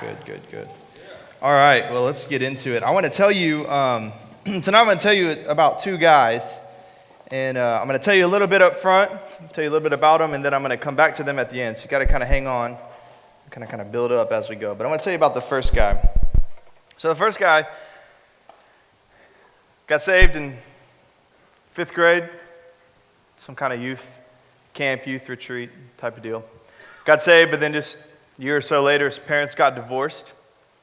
Good. All right, well, let's get into it. I want to tell you, tonight I'm going to tell you about two guys, and I'm going to tell you a little bit up front, tell you a little bit about them, and then I'm going to come back to them at the end. So you got to kind of hang on, kind of build up as we go. But I want to tell you about the first guy. So the first guy got saved in 5th grade, some kind of youth camp, youth retreat type of deal. Got saved, but then just a year or so later, his parents got divorced.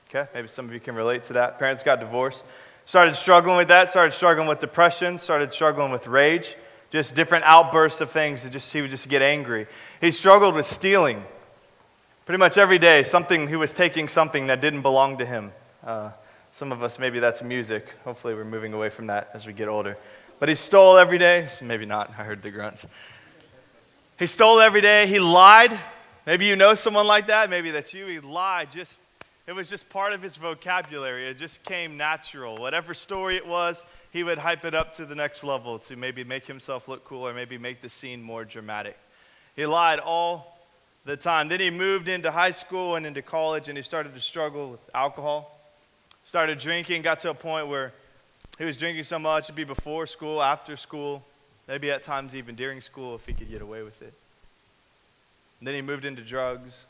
Okay, maybe some of you can relate to that. Parents got divorced. Started struggling with that, started struggling with depression, started struggling with rage, just different outbursts of things. He would just get angry. He struggled with stealing. Pretty much every day, he was taking something that didn't belong to him. Some of us, maybe that's music. Hopefully we're moving away from that as we get older. But he stole every day. Maybe not. I heard the grunts. He stole every day. He lied. Maybe you know someone like that. Maybe that's you. He lied. It was just part of his vocabulary. It just came natural. Whatever story it was, he would hype it up to the next level to maybe make himself look cool or maybe make the scene more dramatic. He lied all the time. Then he moved into high school and into college, and he started to struggle with alcohol. Started drinking, got to a point where he was drinking so much it'd be before school, after school, maybe at times even during school if he could get away with it. And then he moved into drugs,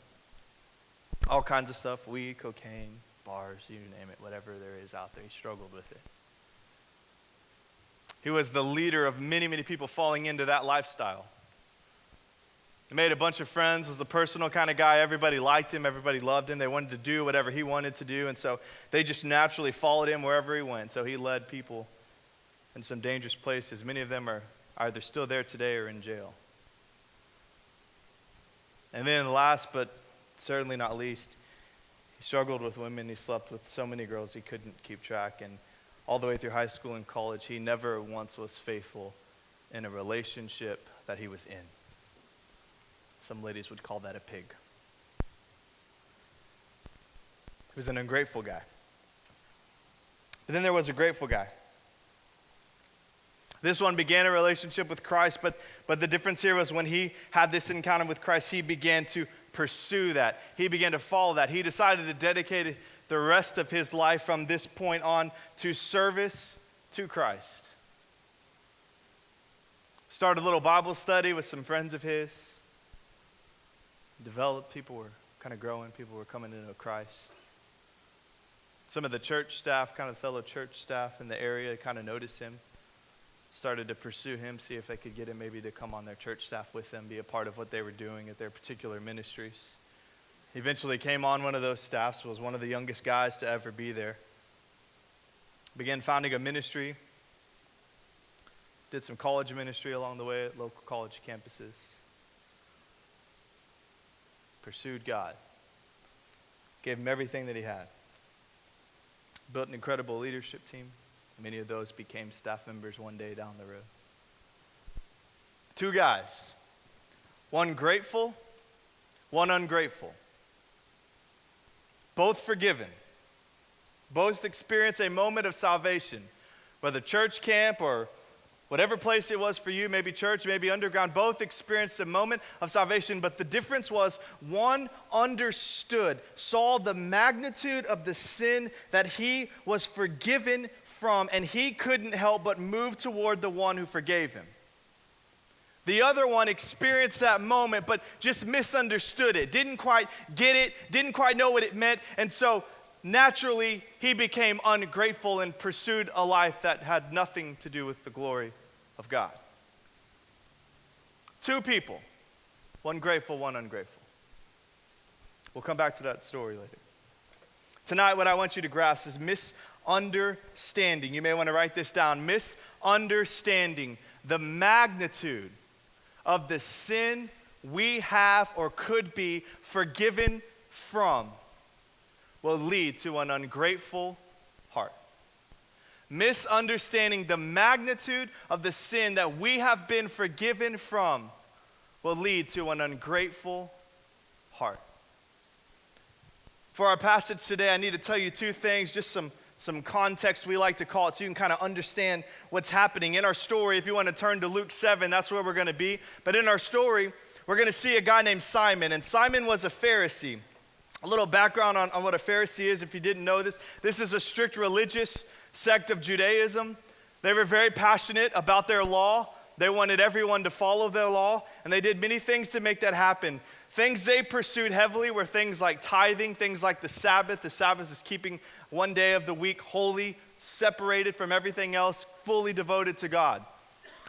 all kinds of stuff, weed, cocaine, bars, you name it, whatever there is out there. He struggled with it. He was the leader of many, many people falling into that lifestyle. He made a bunch of friends, was a personal kind of guy. Everybody liked him, everybody loved him. They wanted to do whatever he wanted to do, and so they just naturally followed him wherever he went. So he led people in some dangerous places. Many of them are either still there today or in jail. And then last but certainly not least, he struggled with women. He slept with so many girls he couldn't keep track. And all the way through high school and college, he never once was faithful in a relationship that he was in. Some ladies would call that a pig. He was an ungrateful guy. But then there was a grateful guy. This one began a relationship with Christ, but the difference here was when he had this encounter with Christ, he began to pursue that. He began to follow that. He decided to dedicate the rest of his life from this point on to service to Christ. Started a little Bible study with some friends of his. Developed, people were kind of growing, people were coming to know Christ. Some of the church staff, kind of fellow church staff in the area kind of noticed him. Started to pursue him, see if they could get him maybe to come on their church staff with them, be a part of what they were doing at their particular ministries. He eventually came on one of those staffs, was one of the youngest guys to ever be there. Began founding a ministry. Did some college ministry along the way at local college campuses. Pursued God. Gave him everything that he had. Built an incredible leadership team. Many of those became staff members one day down the road. Two guys. One grateful, one ungrateful. Both forgiven. Both experience a moment of salvation. Whether church camp or whatever place it was for you, maybe church, maybe underground, both experienced a moment of salvation, but the difference was one understood, saw the magnitude of the sin that he was forgiven from, and he couldn't help but move toward the one who forgave him. The other one experienced that moment, but just misunderstood it, didn't quite get it, didn't quite know what it meant, and so naturally he became ungrateful and pursued a life that had nothing to do with the glory of God. Two people, one grateful, one ungrateful. We'll come back to that story later. Tonight, what I want you to grasp is misunderstanding. You may want to write this down. Misunderstanding the magnitude of the sin we have or could be forgiven from will lead to an ungrateful heart. Misunderstanding the magnitude of the sin that we have been forgiven from will lead to an ungrateful heart. For our passage today, I need to tell you two things, just some context, we like to call it, so you can kind of understand what's happening. In our story, if you want to turn to Luke 7, that's where we're going to be. But in our story, we're going to see a guy named Simon, and Simon was a Pharisee. A little background on what a Pharisee is, if you didn't know this. This is a strict religious sect of Judaism. They were very passionate about their law. They wanted everyone to follow their law, and they did many things to make that happen. Things they pursued heavily were things like tithing, things like the Sabbath. The Sabbath is keeping one day of the week holy, separated from everything else, fully devoted to God.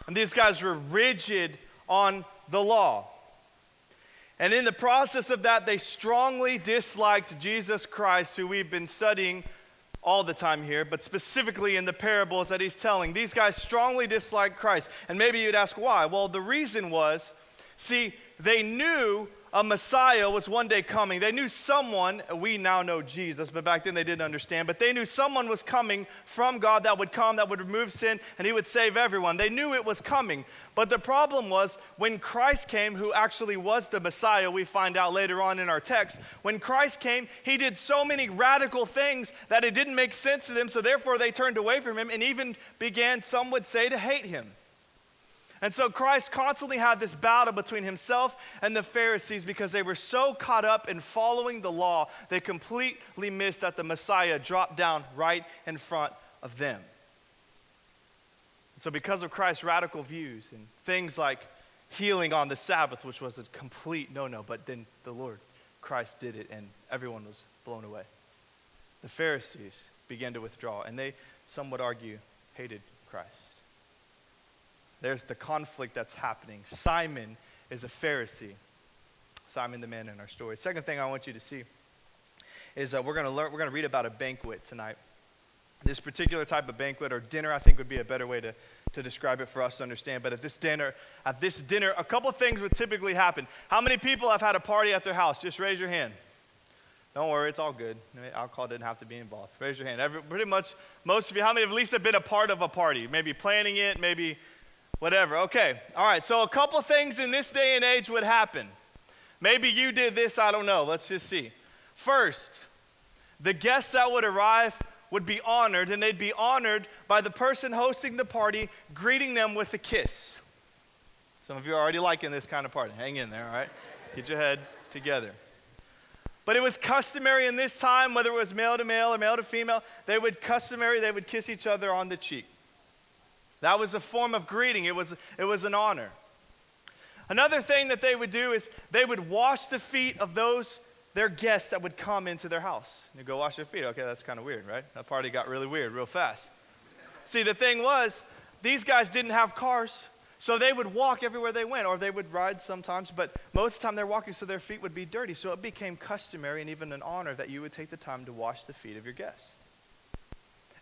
And these guys were rigid on the law. And in the process of that, they strongly disliked Jesus Christ, who we've been studying all the time here, but specifically in the parables that he's telling. These guys strongly disliked Christ. And maybe you'd ask why. Well, the reason was, see, they knew a Messiah was one day coming. They knew someone, we now know Jesus, but back then they didn't understand, but they knew someone was coming from God that would come, that would remove sin, and he would save everyone. They knew it was coming. But the problem was, when Christ came, who actually was the Messiah, we find out later on in our text, when Christ came, he did so many radical things that it didn't make sense to them, so therefore they turned away from him and even began, some would say, to hate him. And so Christ constantly had this battle between himself and the Pharisees because they were so caught up in following the law, they completely missed that the Messiah dropped down right in front of them. And so because of Christ's radical views and things like healing on the Sabbath, which was a complete no-no, but then the Lord Christ did it and everyone was blown away. The Pharisees began to withdraw, and they, some would argue, hated Christ. There's the conflict that's happening. Simon is a Pharisee. Simon the man in our story. Second thing I want you to see is we're going to read about a banquet tonight. This particular type of banquet, or dinner, I think would be a better way to describe it for us to understand. But at this dinner, a couple things would typically happen. How many people have had a party at their house? Just raise your hand. Don't worry, it's all good. Alcohol didn't have to be involved. Raise your hand. Pretty much most of you, how many have at least have been a part of a party? Maybe planning it, maybe whatever. Okay. All right. So a couple things in this day and age would happen. Maybe you did this. I don't know. Let's just see. First, the guests that would arrive would be honored, and they'd be honored by the person hosting the party, greeting them with a kiss. Some of you are already liking this kind of party. Hang in there, all right? Get your head together. But it was customary in this time, whether it was male to male or male to female, they would kiss each other on the cheek. That was a form of greeting. It was an honor. Another thing that they would do is they would wash the feet of their guests that would come into their house. You go wash their feet. Okay, that's kind of weird, right? That party got really weird real fast. See, the thing was, these guys didn't have cars, so they would walk everywhere they went, or they would ride sometimes, but most of the time they're walking, so their feet would be dirty. So it became customary and even an honor that you would take the time to wash the feet of your guests.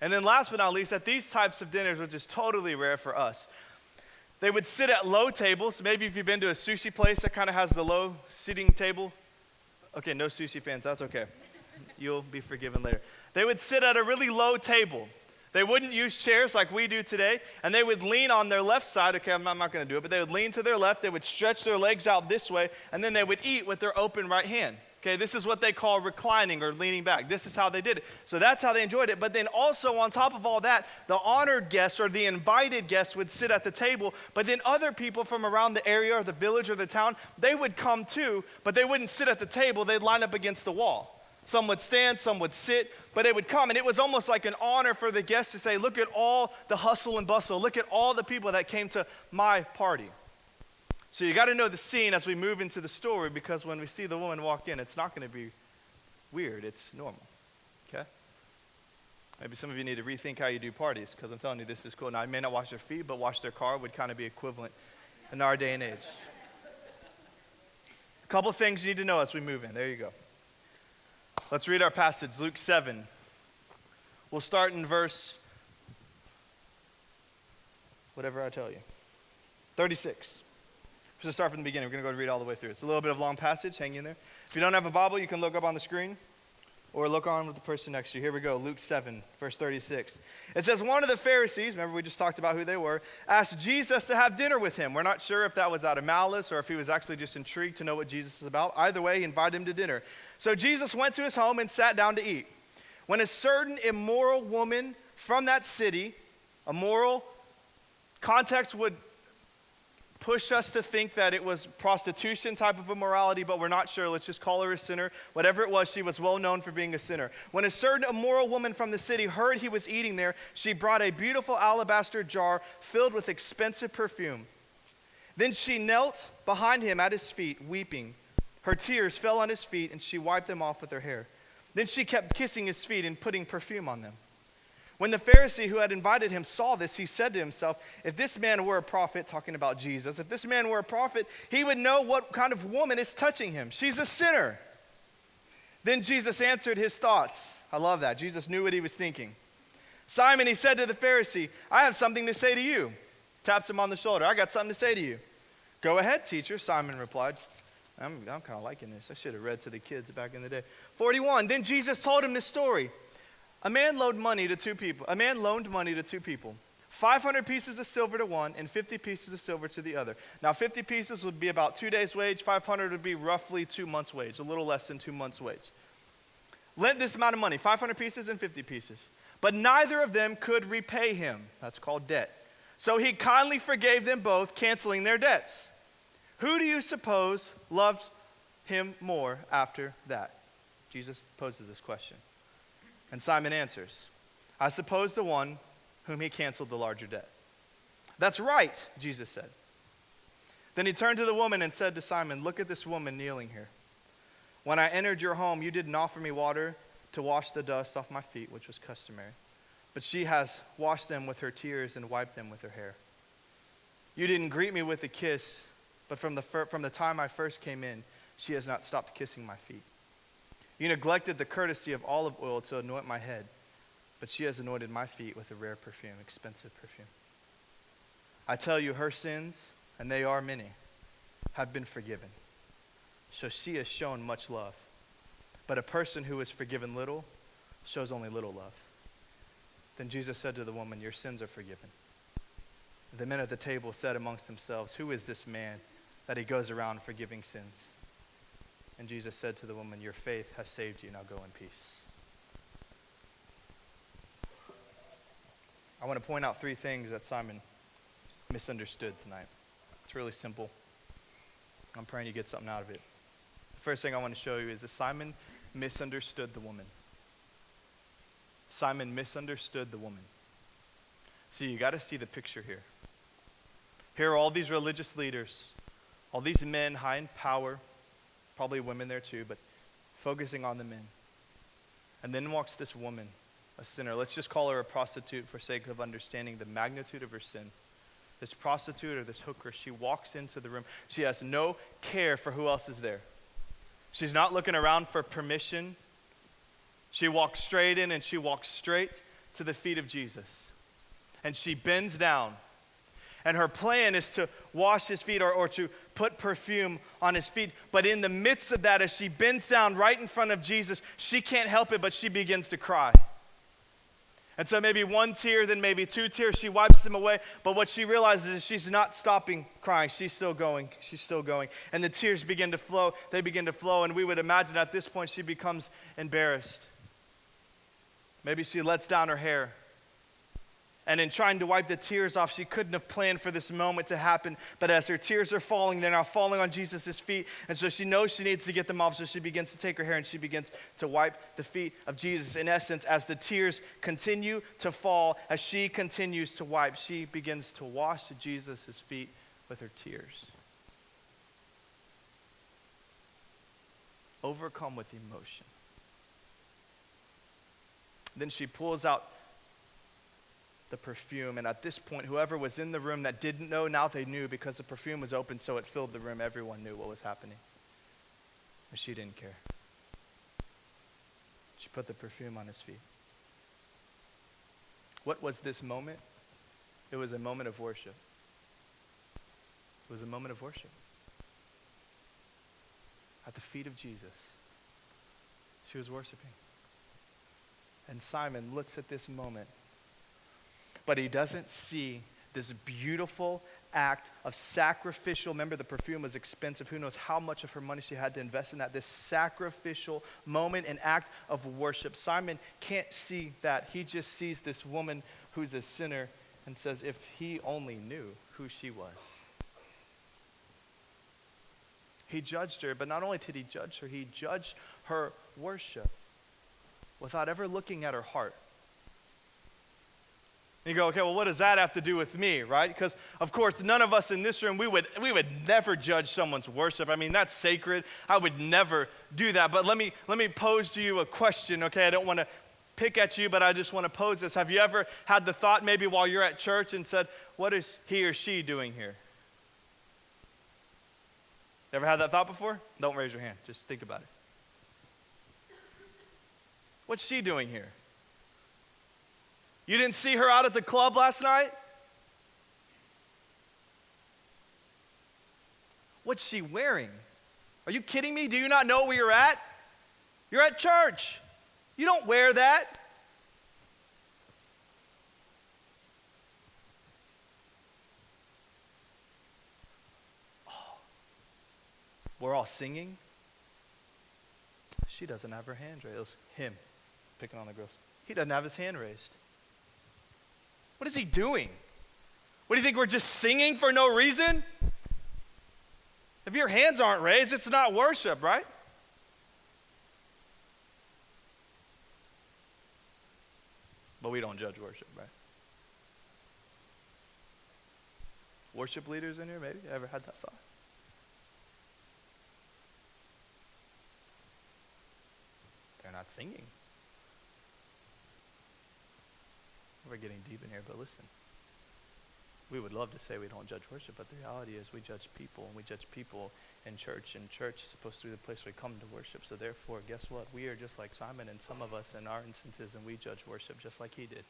And then last but not least, at these types of dinners, which is totally rare for us, they would sit at low tables. Maybe if you've been to a sushi place that kind of has the low sitting table. Okay, no sushi fans, that's okay. You'll be forgiven later. They would sit at a really low table. They wouldn't use chairs like we do today, and they would lean on their left side. Okay, I'm not going to do it, but they would lean to their left. They would stretch their legs out this way, and then they would eat with their open right hand. Okay, this is what they call reclining or leaning back. This is how they did it. So that's how they enjoyed it. But then also on top of all that, the honored guests or the invited guests would sit at the table. But then other people from around the area or the village or the town, they would come too, but they wouldn't sit at the table. They'd line up against the wall. Some would stand, some would sit, but they would come. And it was almost like an honor for the guests to say, look at all the hustle and bustle. Look at all the people that came to my party. So you got to know the scene as we move into the story, because when we see the woman walk in, it's not going to be weird. It's normal, okay? Maybe some of you need to rethink how you do parties, because I'm telling you, this is cool. Now, I may not wash their feet, but wash their car would kind of be equivalent in our day and age. A couple of things you need to know as we move in. There you go. Let's read our passage, Luke 7. We'll start in verse, whatever I tell you, 36. We're going to start from the beginning. We're going to go read all the way through. It's a little bit of a long passage. Hang in there. If you don't have a Bible, you can look up on the screen or look on with the person next to you. Here we go. Luke 7, verse 36. It says, one of the Pharisees, remember we just talked about who they were, asked Jesus to have dinner with him. We're not sure if that was out of malice or if he was actually just intrigued to know what Jesus is about. Either way, he invited him to dinner. So Jesus went to his home and sat down to eat. When a certain immoral woman from that city, a moral context would push us to think that it was prostitution type of immorality, but we're not sure. Let's just call her a sinner. Whatever it was, she was well known for being a sinner. When a certain immoral woman from the city heard he was eating there, she brought a beautiful alabaster jar filled with expensive perfume. Then she knelt behind him at his feet, weeping. Her tears fell on his feet, and she wiped them off with her hair. Then she kept kissing his feet and putting perfume on them. When the Pharisee who had invited him saw this, he said to himself, if this man were a prophet, talking about Jesus, if this man were a prophet, he would know what kind of woman is touching him. She's a sinner. Then Jesus answered his thoughts. I love that. Jesus knew what he was thinking. Simon, he said to the Pharisee, I have something to say to you. Taps him on the shoulder. I got something to say to you. Go ahead, teacher, Simon replied. I'm kind of liking this. I should have read to the kids back in the day. 41, then Jesus told him this story. A man loaned money to two people. 500 pieces of silver to one and 50 pieces of silver to the other. Now 50 pieces would be about 2 days' wage. 500 would be roughly 2 months' wage, a little less than 2 months' wage. Lent this amount of money, 500 pieces and 50 pieces. But neither of them could repay him. That's called debt. So he kindly forgave them both, canceling their debts. Who do you suppose loved him more after that? Jesus poses this question. And Simon answers, I suppose the one whom he canceled the larger debt. That's right, Jesus said. Then he turned to the woman and said to Simon, look at this woman kneeling here. When I entered your home, you didn't offer me water to wash the dust off my feet, which was customary. But she has washed them with her tears and wiped them with her hair. You didn't greet me with a kiss, but from the time I first came in, she has not stopped kissing my feet. You neglected the courtesy of olive oil to anoint my head, but she has anointed my feet with a rare perfume, expensive perfume. I tell you, her sins, and they are many, have been forgiven. So she has shown much love. But a person who is forgiven little shows only little love. Then Jesus said to the woman, your sins are forgiven. The men at the table said amongst themselves, who is this man that he goes around forgiving sins? And Jesus said to the woman, your faith has saved you. Now go in peace. I want to point out 3 things that Simon misunderstood tonight. It's really simple. I'm praying you get something out of it. The first thing I want to show you is that Simon misunderstood the woman. Simon misunderstood the woman. See, you got to see the picture here. Here are all these religious leaders, all these men high in power, probably women there too, but focusing on the men. And then walks this woman, a sinner. Let's just call her a prostitute for sake of understanding the magnitude of her sin. This prostitute or this hooker, she walks into the room. She has no care for who else is there. She's not looking around for permission. She walks straight in and she walks straight to the feet of Jesus. And she bends down. And her plan is to wash his feet or to put perfume on his feet. But in the midst of that, as she bends down right in front of Jesus, she can't help it, but she begins to cry. And so maybe 1 tear, then maybe 2 tears, she wipes them away. But what she realizes is she's not stopping crying. She's still going. She's still going. And the tears begin to flow. They begin to flow. And we would imagine at this point she becomes embarrassed. Maybe she lets down her hair. And in trying to wipe the tears off, she couldn't have planned for this moment to happen. But as her tears are falling, they're now falling on Jesus' feet. And so she knows she needs to get them off. So she begins to take her hair and she begins to wipe the feet of Jesus. In essence, as the tears continue to fall, as she continues to wipe, she begins to wash Jesus' feet with her tears. Overcome with emotion. Then she pulls out the perfume, and at this point, whoever was in the room that didn't know, now they knew because the perfume was open, so it filled the room. Everyone knew what was happening. But she didn't care. She put the perfume on his feet. What was this moment? It was a moment of worship. It was a moment of worship. At the feet of Jesus, she was worshiping. And Simon looks at this moment, but he doesn't see this beautiful act of sacrificial. Remember, the perfume was expensive. Who knows how much of her money she had to invest in that. This sacrificial moment and act of worship. Simon can't see that. He just sees this woman who's a sinner and says, if he only knew who she was. He judged her, but not only did he judge her, he judged her worship without ever looking at her heart. And you go, okay, well, what does that have to do with me, right? Because, of course, none of us in this room, we would never judge someone's worship. I mean, that's sacred. I would never do that. But let me pose to you a question, okay? I don't want to pick at you, but I just want to pose this. Have you ever had the thought maybe while you're at church and said, what is he or she doing here? Ever had that thought before? Don't raise your hand. Just think about it. What's she doing here? You didn't see her out at the club last night? What's she wearing? Are you kidding me? Do you not know where you're at? You're at church. You don't wear that. We're all singing. She doesn't have her hand raised. It was him picking on the girls. He doesn't have his hand raised. What is he doing? What do you think, we're just singing for no reason? If your hands aren't raised, it's not worship, right? But we don't judge worship, right? Worship leaders in here, maybe? You ever had that thought? They're not singing. We're getting deep in here, but listen. We would love to say we don't judge worship, but the reality is we judge people, and we judge people in church, and church is supposed to be the place we come to worship. So therefore, guess what? We are just like Simon and some of us in our instances, and we judge worship just like he did.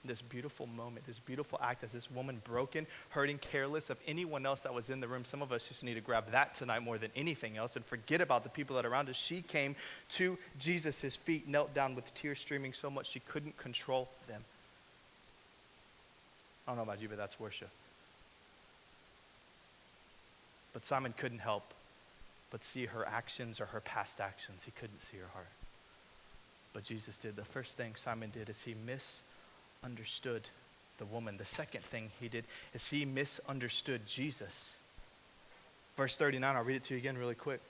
This beautiful moment, this beautiful act as this woman, broken, hurting, careless of anyone else that was in the room. Some of us just need to grab that tonight more than anything else and forget about the people that are around us. She came to Jesus' feet, knelt down with tears streaming so much she couldn't control them. I don't know about you, but that's worship. But Simon couldn't help but see her actions or her past actions. He couldn't see her heart. But Jesus did. The first thing Simon did is he misunderstood the woman. The second thing he did is he misunderstood Jesus. Verse 39, I'll read it to you again really quick.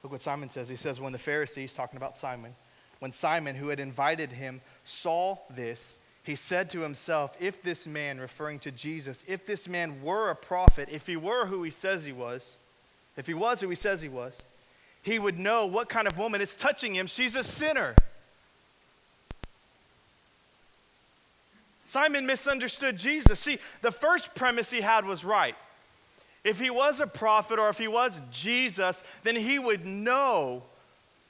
Look what Simon says. He says, when the Pharisees, talking about Simon, when Simon, who had invited him, saw this, he said to himself, if this man, referring to Jesus, if this man were a prophet, if he were who he says he was, if he was who he says he was, he would know what kind of woman is touching him. She's a sinner. Simon misunderstood Jesus. See, the first premise he had was right. If he was a prophet or if he was Jesus, then he would know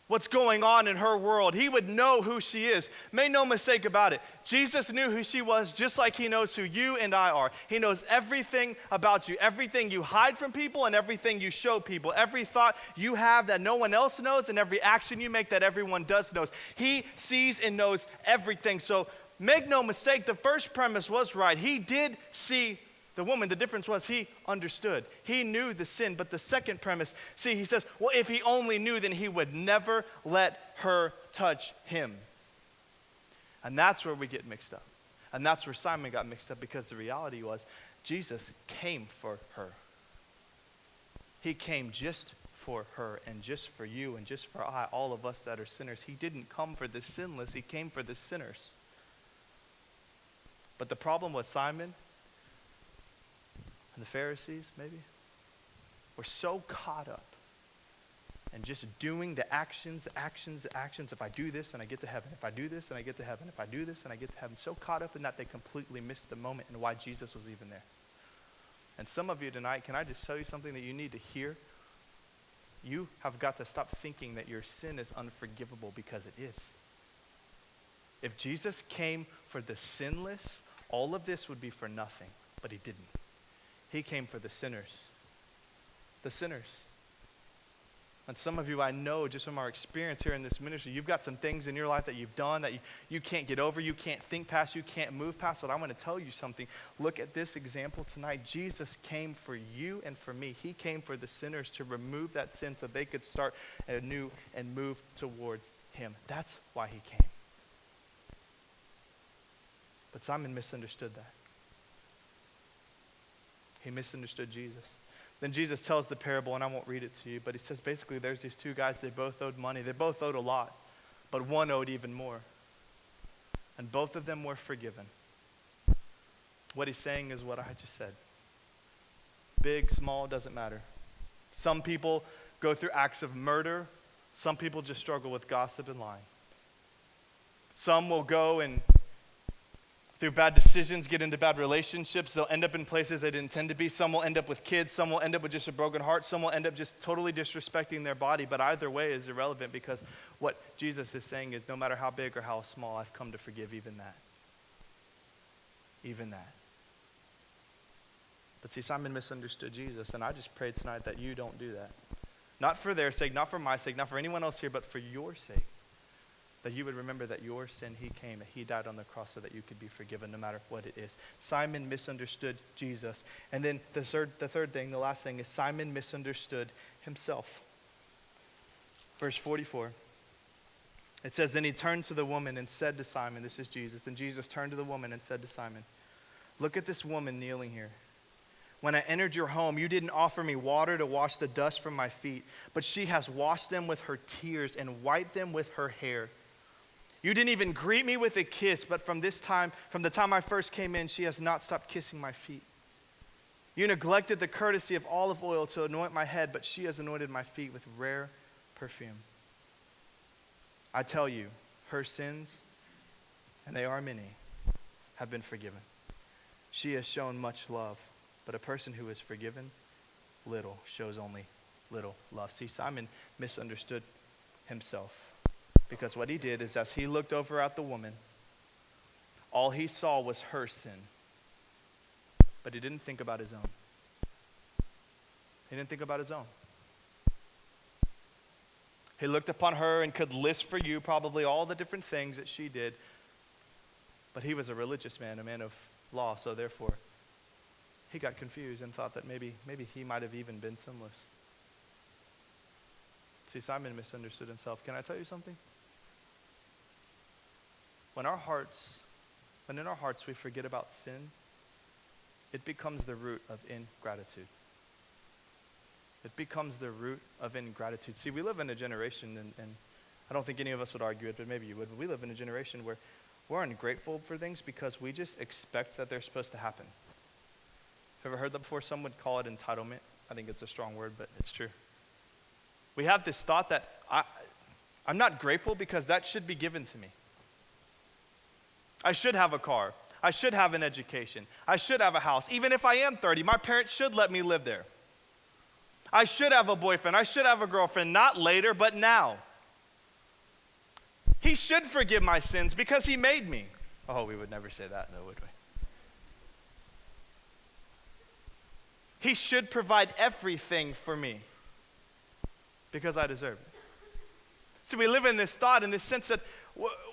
what's going on in her world. He would know who she is. Make no mistake about it. Jesus knew who she was just like he knows who you and I are. He knows everything about you, everything you hide from people and everything you show people, every thought you have that no one else knows and every action you make that everyone does knows. He sees and knows everything. So make no mistake, the first premise was right. He did see the woman. The difference was he understood. He knew the sin. But the second premise, see, he says, well, if he only knew, then he would never let her touch him. And that's where we get mixed up. And that's where Simon got mixed up, because the reality was Jesus came for her. He came just for her and just for you and just for all of us that are sinners. He didn't come for the sinless. He came for the sinners. But the problem was Simon and the Pharisees, maybe, were so caught up in just doing the actions. If I do this, then I get to heaven. If I do this, then I get to heaven. If I do this, then I get to heaven. So caught up in that, they completely missed the moment and why Jesus was even there. And some of you tonight, can I just tell you something that you need to hear? You have got to stop thinking that your sin is unforgivable, because it is. If Jesus came for the sinless, all of this would be for nothing, but he didn't. He came for the sinners. The sinners. And some of you, I know just from our experience here in this ministry, you've got some things in your life that you've done that you can't get over, you can't think past, you can't move past. But I want to tell you something. Look at this example tonight. Jesus came for you and for me. He came for the sinners to remove that sin so they could start anew and move towards him. That's why he came. But Simon misunderstood that. He misunderstood Jesus. Then Jesus tells the parable, and I won't read it to you, but he says basically there's these two guys, they both owed money. They both owed a lot, but one owed even more. And both of them were forgiven. What he's saying is what I just said. Big, small, doesn't matter. Some people go through acts of murder. Some people just struggle with gossip and lying. Some will go and through bad decisions, get into bad relationships. They'll end up in places they didn't intend to be. Some will end up with kids. Some will end up with just a broken heart. Some will end up just totally disrespecting their body. But either way is irrelevant, because what Jesus is saying is no matter how big or how small, I've come to forgive even that. Even that. But see, Simon misunderstood Jesus, and I just pray tonight that you don't do that. Not for their sake, not for my sake, not for anyone else here, but for your sake. That you would remember that your sin, he came, and he died on the cross so that you could be forgiven no matter what it is. Simon misunderstood Jesus. And then the third thing, the last thing is Simon misunderstood himself. Verse 44. It says, then he turned to the woman and said to Simon, this is Jesus. Then Jesus turned to the woman and said to Simon, look at this woman kneeling here. When I entered your home, you didn't offer me water to wash the dust from my feet, but she has washed them with her tears and wiped them with her hair. You didn't even greet me with a kiss, but from the time I first came in, she has not stopped kissing my feet. You neglected the courtesy of olive oil to anoint my head, but she has anointed my feet with rare perfume. I tell you, her sins, and they are many, have been forgiven. She has shown much love, but a person who is forgiven little shows only little love. See, Simon misunderstood himself. Because what he did is as he looked over at the woman, all he saw was her sin. But he didn't think about his own. He didn't think about his own. He looked upon her and could list for you probably all the different things that she did. But he was a religious man, a man of law, so therefore he got confused and thought that maybe he might have even been sinless. See, Simon misunderstood himself. Can I tell you something? When in our hearts we forget about sin, it becomes the root of ingratitude. It becomes the root of ingratitude. See, we live in a generation, and I don't think any of us would argue it, but maybe you would, but we live in a generation where we're ungrateful for things because we just expect that they're supposed to happen. Have you ever heard that before? Some would call it entitlement. I think it's a strong word, but it's true. We have this thought that I'm not grateful because that should be given to me. I should have a car. I should have an education. I should have a house. Even if I am 30, my parents should let me live there. I should have a boyfriend. I should have a girlfriend, not later, but now. He should forgive my sins because he made me. Oh, we would never say that though, would we? He should provide everything for me because I deserve it. So we live in this thought, in this sense that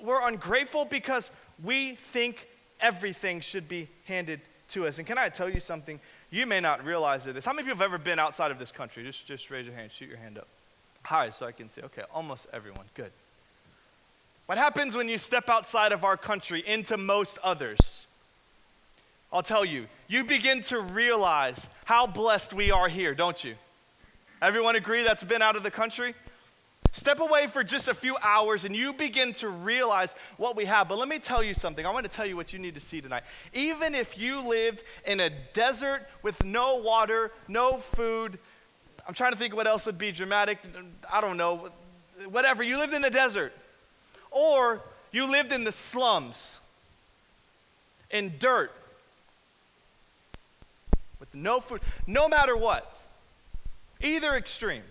we're ungrateful because we think everything should be handed to us. And can I tell you something? You may not realize this. How many people have ever been outside of this country? Just raise your hand, shoot your hand up. Hi, so I can see. Okay, almost everyone. Good. What happens when you step outside of our country into most others? I'll tell you, you begin to realize how blessed we are here, don't you? Everyone agree that's been out of the country? Step away for just a few hours and you begin to realize what we have. But let me tell you something. I want to tell you what you need to see tonight. Even if you lived in a desert with no water, no food, I'm trying to think what else would be dramatic. I don't know. Whatever. You lived in the desert. Or you lived in the slums, in dirt, with no food. No matter what. Either extreme.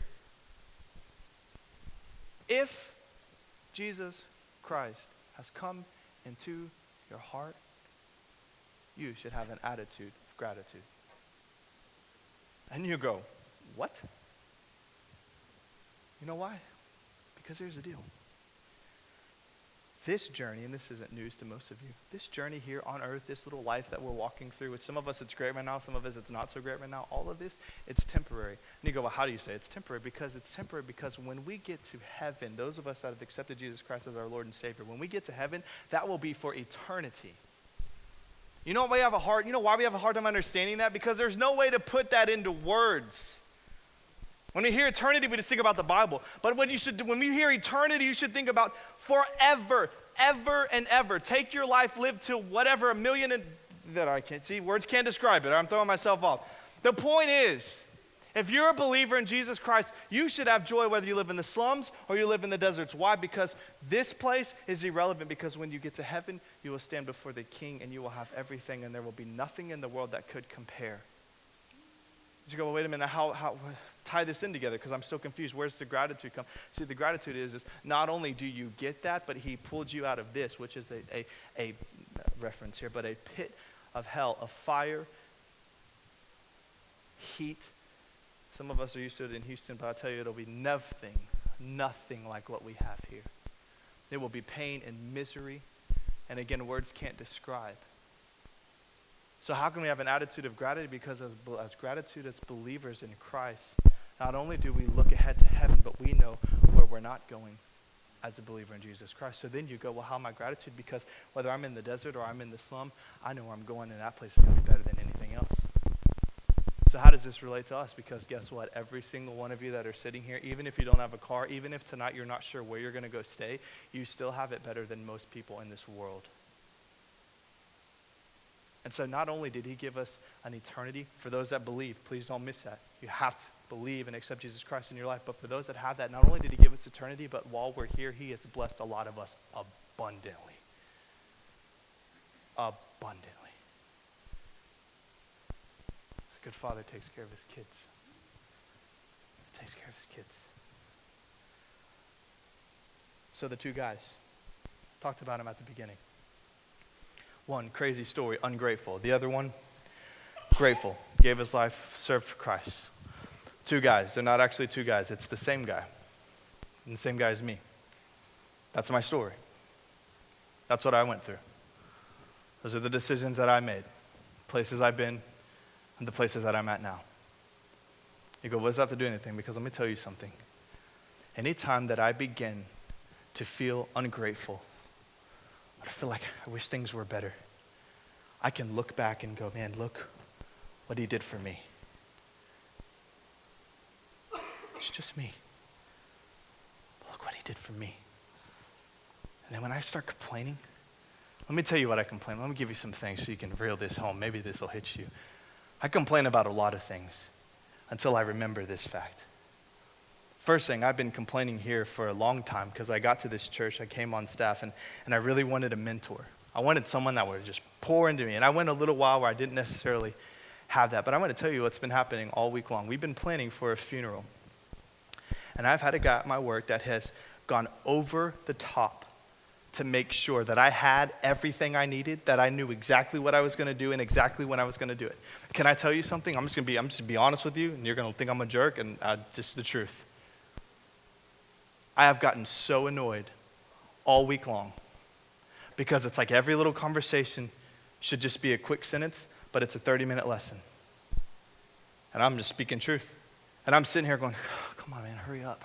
If Jesus Christ has come into your heart, you should have an attitude of gratitude. And you go, what? You know why? Because here's the deal. This journey, and this isn't news to most of you, this journey here on earth, this little life that we're walking through, with some of us it's great right now, some of us it's not so great right now, all of this, it's temporary. And you go, well, how do you say it's temporary? Because it's temporary because when we get to heaven, those of us that have accepted Jesus Christ as our Lord and Savior, when we get to heaven, that will be for eternity. You know why we have a hard time understanding that? Because there's no way to put that into words. When we hear eternity, we just think about the Bible. But when we hear eternity, you should think about forever, ever and ever. Take your life, live to whatever, that I can't see. Words can't describe it. I'm throwing myself off. The point is, if you're a believer in Jesus Christ, you should have joy whether you live in the slums or you live in the deserts. Why? Because this place is irrelevant, because when you get to heaven, you will stand before the King and you will have everything, and there will be nothing in the world that could compare. You go, well, wait a minute, how tie this in together, because I'm so confused. Where's the gratitude come? See, the gratitude is not only do you get that, but he pulled you out of this, which is a reference here, but a pit of hell, of fire, heat. Some of us are used to it in Houston, but I'll tell you, it'll be nothing like what we have here. There will be pain and misery, and again, words can't describe. So how can we have an attitude of gratitude? Because as believers in Christ, not only do we look ahead to heaven, but we know where we're not going as a believer in Jesus Christ. So then you go, well, how am I gratitude? Because whether I'm in the desert or I'm in the slum, I know where I'm going, and that place is going to be better than anything else. So how does this relate to us? Because guess what? Every single one of you that are sitting here, even if you don't have a car, even if tonight you're not sure where you're going to go stay, you still have it better than most people in this world. And so not only did he give us an eternity, for those that believe, please don't miss that. You have to believe and accept Jesus Christ in your life. But for those that have that, not only did he give us eternity, but while we're here, he has blessed a lot of us abundantly. Abundantly. A good father takes care of his kids. He takes care of his kids. So the two guys, talked about them at the beginning. One, crazy story, ungrateful. The other one, grateful. Gave his life, served for Christ. Two guys. They're not actually two guys. It's the same guy. And the same guy as me. That's my story. That's what I went through. Those are the decisions that I made. Places I've been, and the places that I'm at now. You go, what does that have to do anything? Because let me tell you something. Anytime that I begin to feel ungrateful, I feel like I wish things were better, I can look back and go, man, look what he did for me. It's just me. Look what he did for me. And then when I start complaining, let me tell you what I complain. Let me give you some things so you can reel this home. Maybe this will hit you. I complain about a lot of things until I remember this fact. First thing, I've been complaining here for a long time because I got to this church, I came on staff, and I really wanted a mentor. I wanted someone that would just pour into me. And I went a little while where I didn't necessarily have that. But I'm going to tell you what's been happening all week long. We've been planning for a funeral. And I've had a guy at my work that has gone over the top to make sure that I had everything I needed, that I knew exactly what I was going to do and exactly when I was going to do it. Can I tell you something? I'm just going to be honest with you, and you're going to think I'm a jerk, and just the truth. I have gotten so annoyed all week long because it's like every little conversation should just be a quick sentence, but it's a 30-minute lesson. And I'm just speaking truth. And I'm sitting here going, oh, come on, man, hurry up.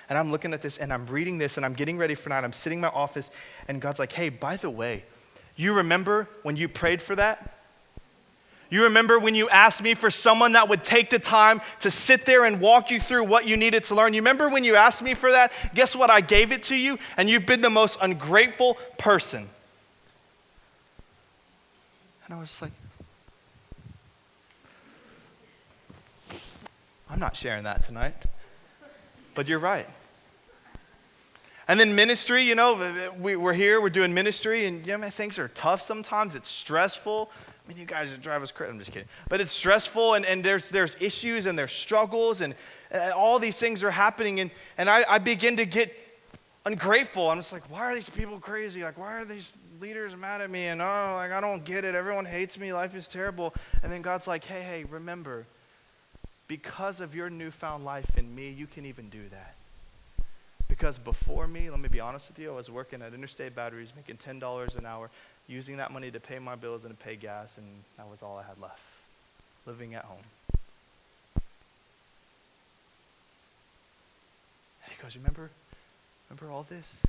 And I'm looking at this, and I'm reading this, and I'm getting ready for night. I'm sitting in my office, and God's like, hey, by the way, you remember when you prayed for that? You remember when you asked me for someone that would take the time to sit there and walk you through what you needed to learn? You remember when you asked me for that? Guess what? I gave it to you, and you've been the most ungrateful person. And I was just like, I'm not sharing that tonight. But you're right. And then ministry, we're here, we're doing ministry, and things are tough sometimes. It's stressful. I mean, you guys drive us crazy. I'm just kidding. But it's stressful, and there's issues, and there's struggles, and all these things are happening, and I begin to get ungrateful. I'm just like, why are these people crazy? Like, why are these leaders mad at me? And I don't get it. Everyone hates me. Life is terrible. And then God's like, hey, remember, because of your newfound life in me, you can even do that. Because before me, let me be honest with you, I was working at Interstate Batteries, making $10 an hour, using that money to pay my bills and to pay gas, and that was all I had left, living at home. And he goes, remember all this?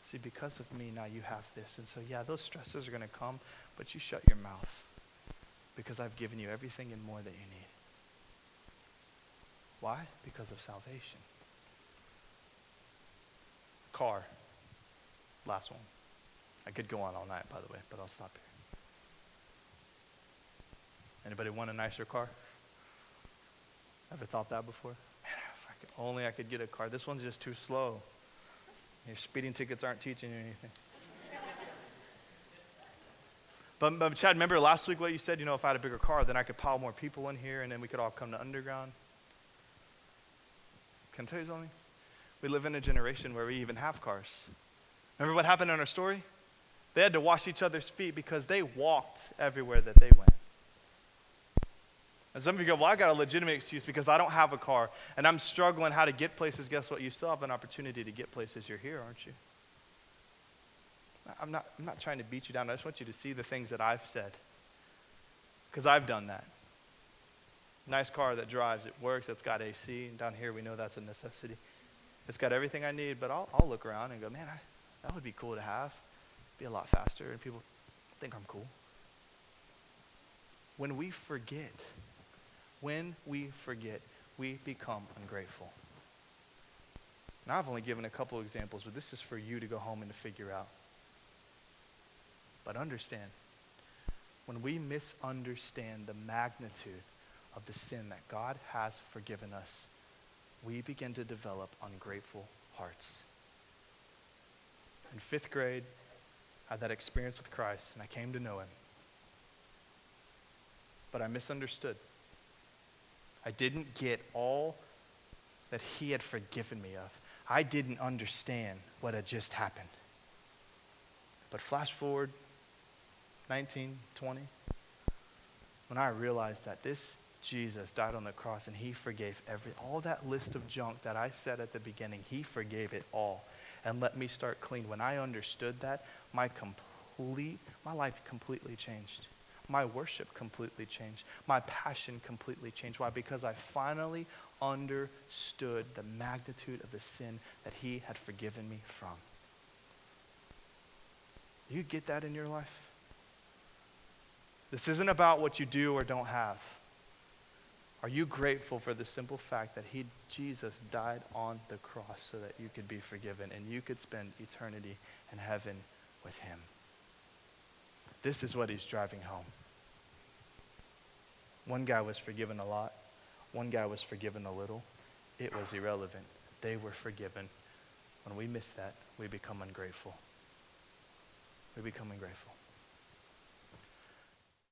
See, because of me, now you have this. And so, yeah, those stresses are going to come, but you shut your mouth because I've given you everything and more that you need. Why? Because of salvation. Car. Last one. I could go on all night, by the way, but I'll stop here. Anybody want a nicer car? Ever thought that before? Man, if only I could get a car. This one's just too slow. Your speeding tickets aren't teaching you anything. But Chad, remember last week what you said? If I had a bigger car, then I could pile more people in here, and then we could all come to Underground. Can I tell you something? We live in a generation where we even have cars. Remember what happened in our story? They had to wash each other's feet because they walked everywhere that they went. And some of you go, well, I got a legitimate excuse because I don't have a car and I'm struggling how to get places. Guess what? You still have an opportunity to get places. You're here, aren't you? I'm not trying to beat you down. I just want you to see the things that I've said because I've done that. Nice car that drives, it works, it's got AC. And down here, we know that's a necessity. It's got everything I need, but I'll look around and go, man, that would be cool to have. Be a lot faster, and people think I'm cool. When we forget, we become ungrateful. Now, I've only given a couple of examples, but this is for you to go home and to figure out. But understand, when we misunderstand the magnitude of the sin that God has forgiven us, we begin to develop ungrateful hearts. In 5th grade, I had that experience with Christ, and I came to know him. But I misunderstood. I didn't get all that he had forgiven me of. I didn't understand what had just happened. But flash forward 19, 20, when I realized that this Jesus died on the cross and he forgave all that list of junk that I said at the beginning, he forgave it all and let me start clean. When I understood that, my life completely changed. My worship completely changed. My passion completely changed. Why? Because I finally understood the magnitude of the sin that he had forgiven me from. Do you get that in your life? This isn't about what you do or don't have. Are you grateful for the simple fact that Jesus died on the cross so that you could be forgiven and you could spend eternity in heaven with him? This is what he's driving home. One guy was forgiven a lot. One guy was forgiven a little. It was irrelevant. They were forgiven. When we miss that, we become ungrateful. We become ungrateful.